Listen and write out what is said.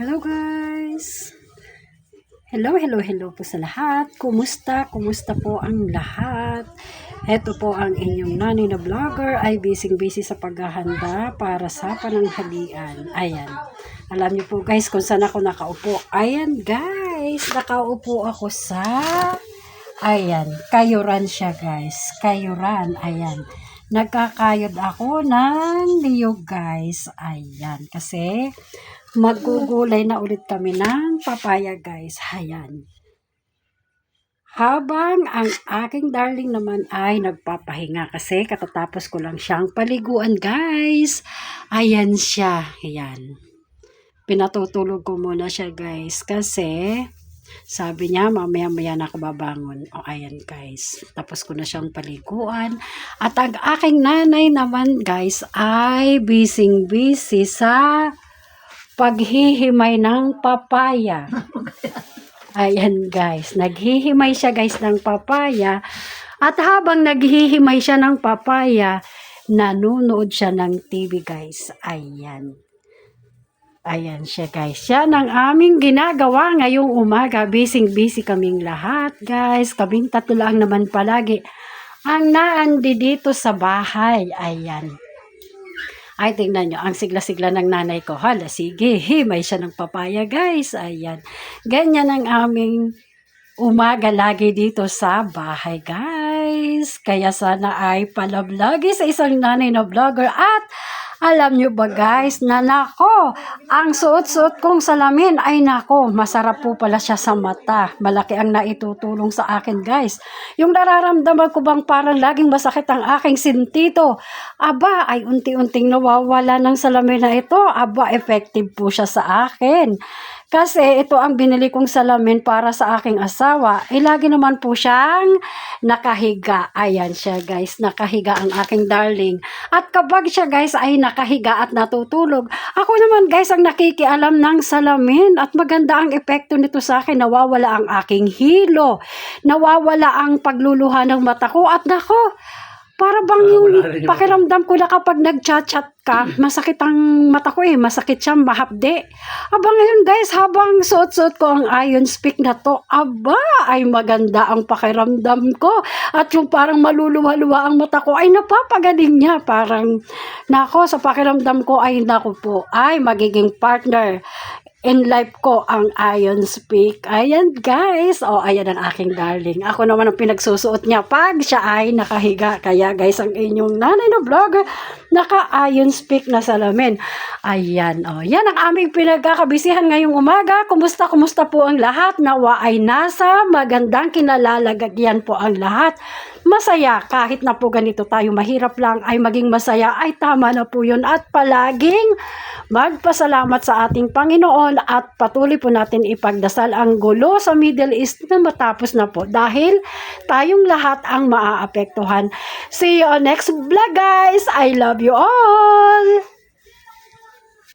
Hello guys! Hello po sa lahat. Kumusta po ang lahat? Ito po ang inyong nanay na vlogger ay busy sa paghahanda para sa pananghalian. Ayan. Alam niyo po guys kung saan ako nakaupo. Ayan guys, nakaupo ako sa kayuran siya guys. Kayuran, ayan. Nagkakayod ako ng niyog guys. Ayan, kasi magugulay na ulit kami ng papaya guys. Ayan. Habang ang aking darling naman ay nagpapahinga kasi katatapos ko lang siyang paliguan guys. Ayan siya. Ayan. Pinatutulog ko muna siya guys kasi sabi niya mamaya na ako babangon. O ayan guys. Tapos ko na siyang paliguan. At ang aking nanay naman guys ay busy sa paghihimay ng papaya. Ayan guys, naghihimay siya guys ng papaya. At habang naghihimay siya ng papaya, nanonood siya ng TV guys. Ayan. Ayan siya guys. Yan ang aming ginagawa ngayong umaga. Busy kaming lahat guys. Kaming tatlo lang naman palagi ang naandi dito sa bahay. Ayan. Ay, tingnan nyo, ang sigla-sigla ng nanay ko. Hala, sige, himay siya ng papaya, guys. Ayan. Ganyan ang aming umaga lagi dito sa bahay, guys. Kaya sana ay palablagi sa isang nanay na vlogger. At alam nyo ba, guys, na nako, ang suot-suot kong salamin ay nako, masarap po pala siya sa mata. Malaki ang naitutulong sa akin, guys. Yung nararamdaman ko bang parang laging masakit ang aking sintito, aba, ay unti-unting nawawala ng salamin na ito. Aba, effective po siya sa akin. Kasi ito ang binili kong salamin para sa aking asawa. Lagi naman po siyang nakahiga. Ayan siya guys, nakahiga ang aking darling. At kapag siya guys ay nakahiga at natutulog, ako naman guys ang nakikialam ng salamin. At maganda ang epekto nito sa akin. Nawawala ang aking hilo. Nawawala ang pagluluha ng mata ko. At nako, para bang yung pakiramdam ko na kapag nag-chat-chat ka, masakit ang mata ko masakit siya, mahapde. Aba ngayon guys, habang suot-suot ko ang Iron Speak na to, aba, ay maganda ang pakiramdam ko. At yung parang maluluwa-luwa ang mata ko, ay napapagaling niya. Parang, nako, sa pakiramdam ko, ay nako po, ay magiging partner in life ko ang Iron Speak. Ayan guys. O, ayan ang aking darling. Ako naman ang pinagsusuot niya pag siya ay nakahiga. Kaya guys, ang inyong nanay na vlogger, naka-Iron Speak na salamin. Ayan. O, yan ang aming pinagkakabisihan ngayong umaga. Kumusta po ang lahat? Nawa ay nasa magandang kinalalagyan po ang lahat. Masaya, kahit na po ganito tayo mahirap lang, ay maging masaya, ay tama na po yun. At palaging magpasalamat sa ating Panginoon at patuloy po natin ipagdasal ang gulo sa Middle East na matapos na po dahil tayong lahat ang maaapektuhan. See you on next vlog guys. I love you all.